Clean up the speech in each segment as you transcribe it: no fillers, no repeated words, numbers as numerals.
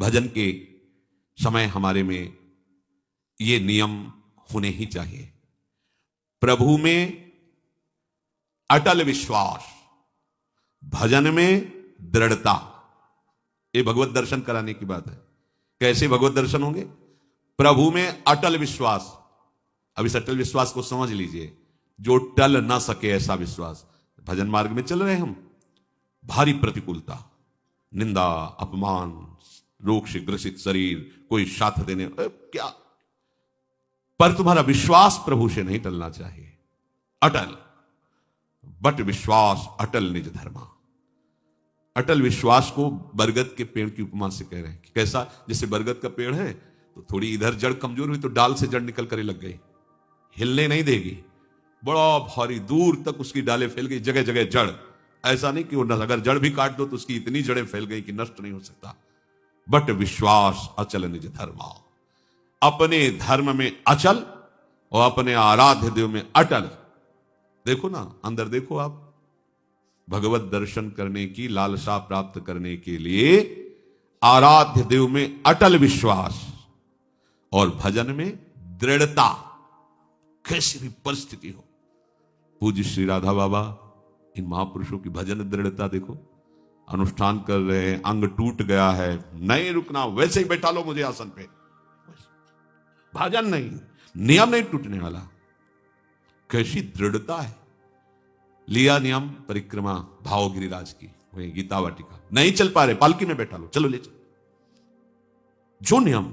भजन के समय हमारे में ये नियम होने ही चाहिए। प्रभु में अटल विश्वास, भजन में दृढ़ता। ये भगवत दर्शन कराने की बात है। कैसे भगवत दर्शन होंगे? प्रभु में अटल विश्वास। अब इस अटल विश्वास को समझ लीजिए, जो टल ना सके ऐसा विश्वास। भजन मार्ग में चल रहे हैं हम, भारी प्रतिकूलता, निंदा, अपमान, रोग से ग्रसित शरीर, कोई साथ देने क्या, पर तुम्हारा विश्वास प्रभु से नहीं टलना चाहिए। अटल, बट विश्वास अटल निज धर्मा। अटल विश्वास को बरगद के पेड़ की उपमा से कह रहे हैं कि कैसा, जैसे बरगद का पेड़ है तो थोड़ी इधर जड़ कमजोर हुई तो डाल से जड़ निकल कर लग गई, हिलने नहीं देगी, बड़ा भारी दूर तक उसकी डालें फैल गई, जगह जगह जड़। ऐसा नहीं कि वो अगर जड़ भी काट दो तो उसकी इतनी जड़ें फैल गई कि नष्ट नहीं हो सकता। बट विश्वास अचल निज धर्मा, अपने धर्म में अचल और अपने आराध्य देव में अटल। देखो ना, अंदर देखो आप, भगवत दर्शन करने की लालसा प्राप्त करने के लिए आराध्य देव में अटल विश्वास और भजन में दृढ़ता। कैसी भी परिस्थिति हो, पूज्य श्री राधा बाबा इन महापुरुषों की भजन दृढ़ता देखो। अनुष्ठान कर रहे हैं, अंग टूट गया है, नहीं रुकना, वैसे ही बैठा लो मुझे आसन पे, भजन नहीं, नियम नहीं टूटने वाला। कैसी दृढ़ता है। लिया नियम परिक्रमा भाव गिरिराज की, वही गीता वाटिका, नहीं चल पा रहे, पालकी में बैठा लो, चलो ले चलो। जो नियम,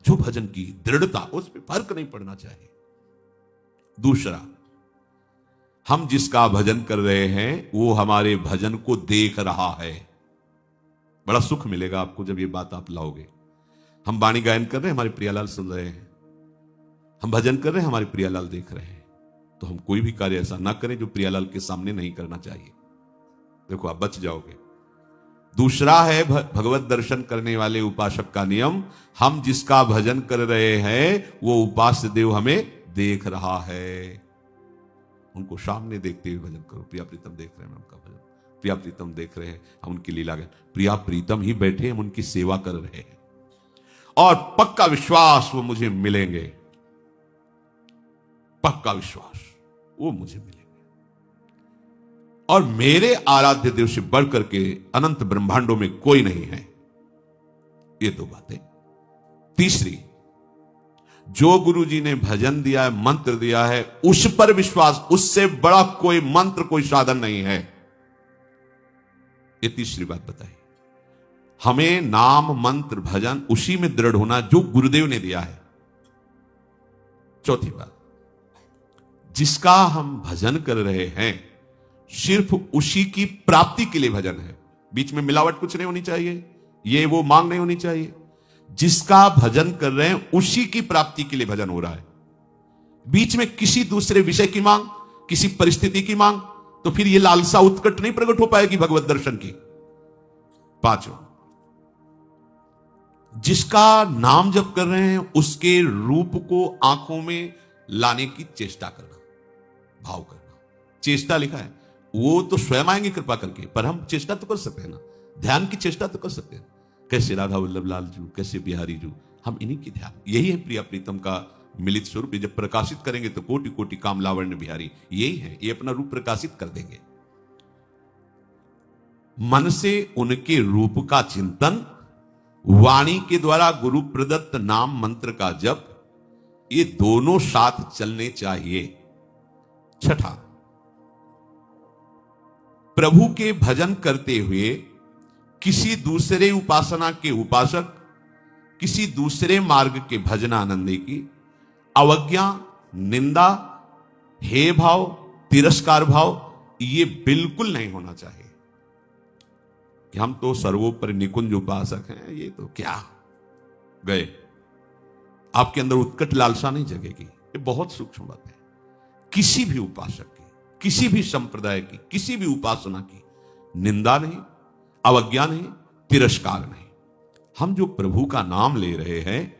जो भजन की दृढ़ता, उस पर फर्क नहीं पड़ना चाहिए। दूसरा, हम जिसका भजन कर रहे हैं वो हमारे भजन को देख रहा है। बड़ा सुख मिलेगा आपको जब ये बात आप लाओगे। हम वाणी गायन कर रहे हैं, हमारे प्रियालाल सुन रहे हैं, हम भजन कर रहे हैं, हमारे प्रियालाल देख रहे हैं, तो हम कोई भी कार्य ऐसा ना करें जो प्रियालाल के सामने नहीं करना चाहिए। देखो आप बच जाओगे। दूसरा है भगवत दर्शन करने वाले उपासक का नियम, हम जिसका भजन कर रहे हैं वो उपास्य देव हमें देख रहा है। उनको सामने देखते हुए भजन करो। प्रिया प्रीतम देख रहे हैं, उनका भजन, प्रिया प्रीतम देख रहे हैं, हम उनकी लीला गाएं। प्रिया प्रीतम ही बैठे, हम उनकी सेवा कर रहे हैं और पक्का विश्वास वो मुझे मिलेंगे, पक्का विश्वास वो मुझे मिलेंगे। और मेरे आराध्य देव से बढ़कर के अनंत ब्रह्मांडों में कोई नहीं है। ये दो बातें। तीसरी, जो गुरु जी ने भजन दिया है, मंत्र दिया है, उस पर विश्वास, उससे बड़ा कोई मंत्र, कोई साधन नहीं है। ये तीसरी बात बताई। हमें नाम मंत्र भजन उसी में दृढ़ होना जो गुरुदेव ने दिया है। चौथी बात, जिसका हम भजन कर रहे हैं सिर्फ उसी की प्राप्ति के लिए भजन है। बीच में मिलावट कुछ नहीं होनी चाहिए, ये वो मांग नहीं होनी चाहिए। जिसका भजन कर रहे हैं उसी की प्राप्ति के लिए भजन हो रहा है। बीच में किसी दूसरे विषय की मांग, किसी परिस्थिति की मांग, तो फिर ये लालसा उत्कट नहीं प्रकट हो पाएगी भगवत दर्शन की। पांचवा, जिसका नाम जप कर रहे हैं उसके रूप को आंखों में लाने की चेष्टा करना, भाव करना। चेष्टा लिखा है, वो तो स्वयं आएंगे कृपा करके, पर हम चेष्टा तो कर सकते हैं ना, ध्यान की चेष्टा तो कर सकते हैं। कैसे राधा वल्लभ लाल जू, कैसे बिहारी जू, हम इन्हीं की ध्यान। यही है प्रिया प्रीतम का मिलित स्वरूप। जब प्रकाशित करेंगे तो कोटि कोटि काम लावण्य बिहारी, यही है, ये अपना रूप प्रकाशित कर देंगे। मन से उनके रूप का चिंतन, वाणी के द्वारा गुरु प्रदत्त नाम मंत्र का जप, ये दोनों साथ चलने चाहिए। छठा, प्रभु के भजन करते हुए किसी दूसरे उपासना के उपासक, किसी दूसरे मार्ग के भजनानंदी की अवज्ञा, निंदा, हे भाव, तिरस्कार भाव, ये बिल्कुल नहीं होना चाहिए कि हम तो सर्वोपरि निकुंज उपासक हैं, ये तो क्या गए। आपके अंदर उत्कट लालसा नहीं जगेगी। ये बहुत सूक्ष्म बात है। किसी भी उपासक की, किसी भी संप्रदाय की, किसी भी उपासना की निंदा नहीं, अवज्ञा नहीं, तिरस्कार नहीं। हम जो प्रभु का नाम ले रहे हैं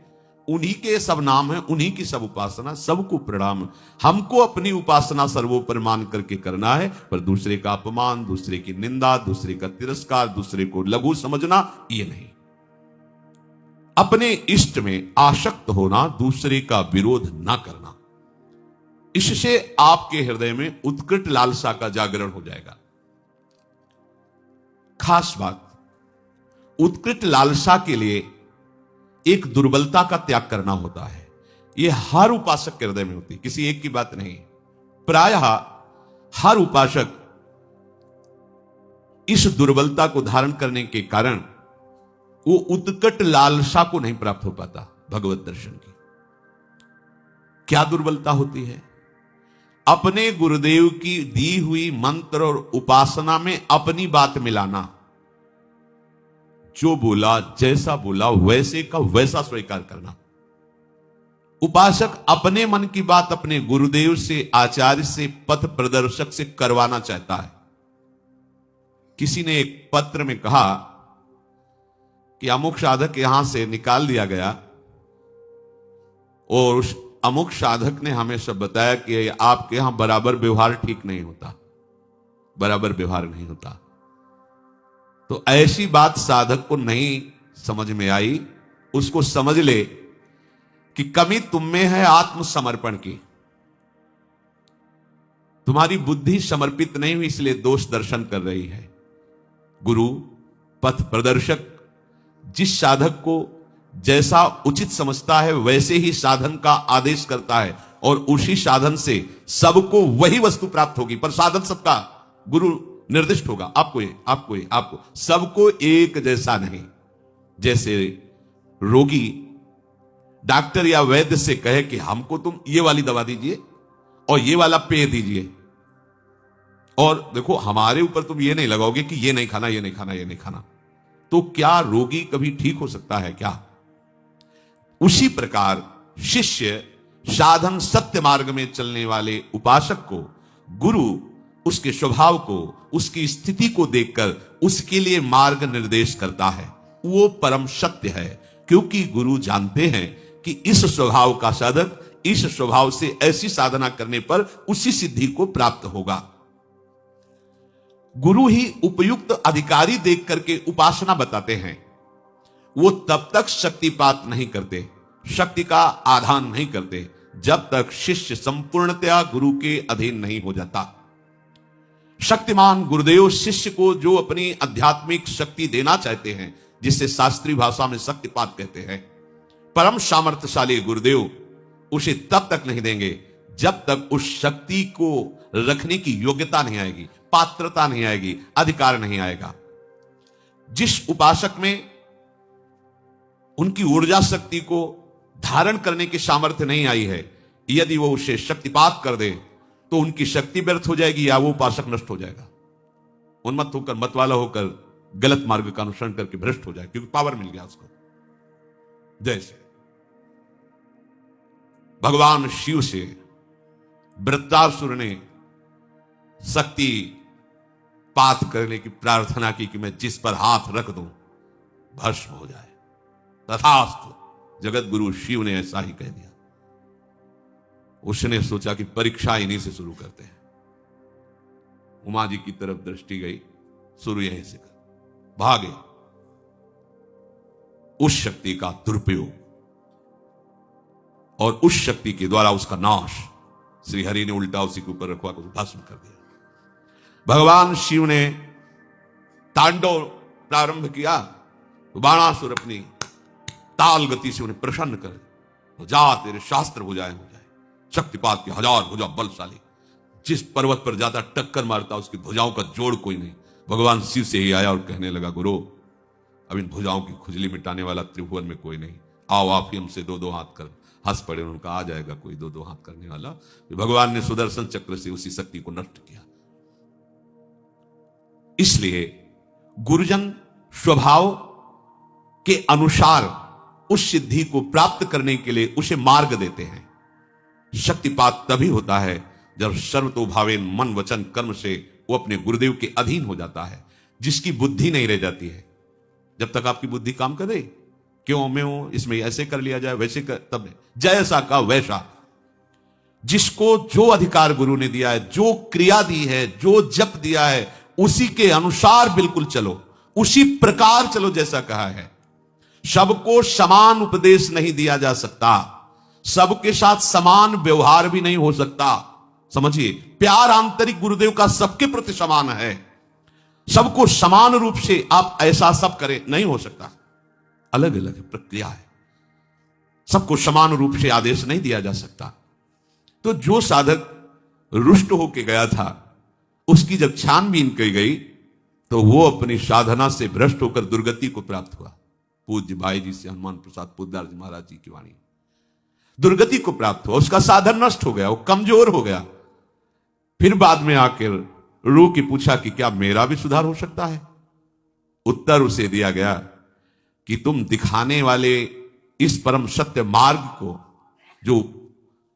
उन्हीं के सब नाम है, उन्हीं की सब उपासना, सबको प्रणाम। हमको अपनी उपासना सर्वोपरि मान करके करना है, पर दूसरे का अपमान, दूसरे की निंदा, दूसरे का तिरस्कार, दूसरे को लघु समझना, ये नहीं। अपने इष्ट में आसक्त होना, दूसरे का विरोध ना करना, इससे आपके हृदय में उत्कट लालसा का जागरण हो जाएगा। खास बात, उत्कृष्ट लालसा के लिए एक दुर्बलता का त्याग करना होता है। यह हर उपासक के हृदय में होती है, किसी एक की बात नहीं। प्रायः हर उपासक इस दुर्बलता को धारण करने के कारण वो उत्कट लालसा को नहीं प्राप्त हो पाता भगवत दर्शन की। क्या दुर्बलता होती है? अपने गुरुदेव की दी हुई मंत्र और उपासना में अपनी बात मिलाना। जो बोला, जैसा बोला, वैसे का वैसा स्वीकार करना। उपासक अपने मन की बात अपने गुरुदेव से, आचार्य से, पथ प्रदर्शक से करवाना चाहता है। किसी ने एक पत्र में कहा कि अमुक साधक यहां से निकाल दिया गया और उस अमुक साधक ने हमें सब बताया कि आपके यहां बराबर व्यवहार ठीक नहीं होता, बराबर व्यवहार नहीं होता। तो ऐसी बात साधक को नहीं समझ में आई, उसको समझ ले कि कमी तुम में है आत्मसमर्पण की। तुम्हारी बुद्धि समर्पित नहीं हुई, इसलिए दोष दर्शन कर रही है। गुरु, पथ प्रदर्शक जिस साधक को जैसा उचित समझता है वैसे ही साधन का आदेश करता है और उसी साधन से सबको वही वस्तु प्राप्त होगी, पर साधन सबका गुरु निर्दिष्ट होगा। आपको सबको एक जैसा नहीं। जैसे रोगी डॉक्टर या वैद्य से कहे कि हमको तुम ये वाली दवा दीजिए और ये वाला पेय दीजिए, और देखो हमारे ऊपर तुम ये नहीं लगाओगे कि ये नहीं खाना, ये नहीं खाना, ये नहीं खाना, तो क्या रोगी कभी ठीक हो सकता है क्या? उसी प्रकार शिष्य साधन सत्य मार्ग में चलने वाले उपासक को गुरु उसके स्वभाव को, उसकी स्थिति को देखकर उसके लिए मार्ग निर्देश करता है। वो परम सत्य है, क्योंकि गुरु जानते हैं कि इस स्वभाव का साधक इस स्वभाव से ऐसी साधना करने पर उसी सिद्धि को प्राप्त होगा। गुरु ही उपयुक्त अधिकारी देख करके उपासना बताते हैं। वो तब तक शक्तिपात नहीं करते, शक्ति का आधान नहीं करते, जब तक शिष्य संपूर्णतया गुरु के अधीन नहीं हो जाता। शक्तिमान गुरुदेव शिष्य को जो अपनी आध्यात्मिक शक्ति देना चाहते हैं, जिसे शास्त्रीय भाषा में शक्तिपात कहते हैं, परम सामर्थ्यशाली गुरुदेव उसे तब तक नहीं देंगे जब तक उस शक्ति को रखने की योग्यता नहीं आएगी, पात्रता नहीं आएगी, अधिकार नहीं आएगा। जिस उपासक में उनकी ऊर्जा शक्ति को धारण करने की सामर्थ्य नहीं आई है, यदि वो उसे शक्तिपात कर दे तो उनकी शक्ति व्यर्थ हो जाएगी या वो उपासक नष्ट हो जाएगा। उन्मत्त होकर, मतवाला होकर गलत मार्ग का अनुसरण करके भ्रष्ट हो जाए, क्योंकि पावर मिल गया उसको। जैसे भगवान शिव से वृत्रासुर ने शक्ति पात करने की प्रार्थना की कि मैं जिस पर हाथ रख दूं भस्म हो जाए। तथास्तु, जगत गुरु शिव ने ऐसा ही कह दिया। उसने सोचा कि परीक्षा इन्हीं से शुरू करते हैं। उमा जी की तरफ दृष्टि गई, शुरू यहीं से कर, भागे। उस शक्ति का दुरुपयोग और उस शक्ति के द्वारा उसका नाश श्री हरि ने उल्टा उसी के ऊपर रखवा कर भस्म कर दिया। भगवान शिव ने तांडव प्रारंभ किया तो बाणासुर अपनी ताल गति से उन्हें प्रसन्न कर, तो जा तेरे शास्त्र हो जाए। शक्तिपात की हजार भुजा बलशाली, जिस पर्वत पर जाता टक्कर मारता उसकी भुजाओं का जोड़ कोई नहीं। भगवान शिव से ही आया और कहने लगा, गुरु अब इन भुजाओं की खुजली मिटाने वाला त्रिभुवन में कोई नहीं, आओ आप ही हमसे दो दो हाथ कर। हंस पड़े, उनका आ जाएगा कोई दो दो हाथ करने वाला। भगवान ने सुदर्शन चक्र से उसी शक्ति को नष्ट किया। इसलिए गुरुजन स्वभाव के अनुसार उस सिद्धि को प्राप्त करने के लिए उसे मार्ग देते हैं। शक्तिपात तभी होता है जब सर्वतोभावेन मन वचन कर्म से वो अपने गुरुदेव के अधीन हो जाता है। जिसकी बुद्धि नहीं रह जाती है, जब तक आपकी बुद्धि काम करे, क्यों मैं हूं, इसमें ऐसे कर लिया जाए, वैसे कर, तब जैसा का वैसा। जिसको जो अधिकार गुरु ने दिया है, जो क्रिया दी है, जो जप दिया है, उसी के अनुसार बिल्कुल चलो, उसी प्रकार चलो जैसा कहा है। सबको समान उपदेश नहीं दिया जा सकता, सबके साथ समान व्यवहार भी नहीं हो सकता। समझिए, प्यार आंतरिक गुरुदेव का सबके प्रति समान है। सबको समान रूप से आप ऐसा सब करें, नहीं हो सकता। अलग अलग प्रक्रिया है, सबको समान रूप से आदेश नहीं दिया जा सकता। तो जो साधक रुष्ट होके गया था, उसकी जब छानबीन की गई तो वो अपनी साधना से भ्रष्ट होकर दुर्गति को प्राप्त हुआ। पूज्य भाई जी से हनुमान प्रसाद पोद्दार जी महाराज जी की वाणी, दुर्गति को प्राप्त हुआ, उसका साधन नष्ट हो गया, वो कमजोर हो गया। फिर बाद में आकर रू की पूछा कि क्या मेरा भी सुधार हो सकता है? उत्तर उसे दिया गया कि तुम दिखाने वाले इस परम सत्य मार्ग को, जो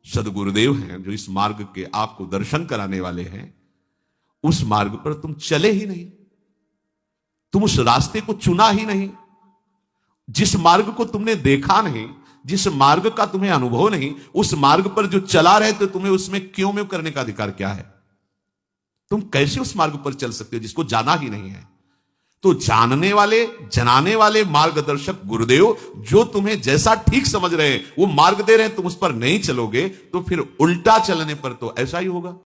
सदगुरुदेव हैं, जो इस मार्ग के आपको दर्शन कराने वाले हैं, उस मार्ग पर तुम चले ही नहीं, तुम उस रास्ते को चुना ही नहीं। जिस मार्ग को तुमने देखा नहीं, जिस मार्ग का तुम्हें अनुभव नहीं, उस मार्ग पर जो चला रहे तो तुम्हें उसमें क्यों में करने का अधिकार क्या है? तुम कैसे उस मार्ग पर चल सकते हो जिसको जाना ही नहीं है? तो जानने वाले, जनाने वाले मार्गदर्शक गुरुदेव जो तुम्हें जैसा ठीक समझ रहे हैं, वो मार्ग दे रहे हैं, तुम उस पर नहीं चलोगे तो फिर उल्टा चलने पर तो ऐसा ही होगा।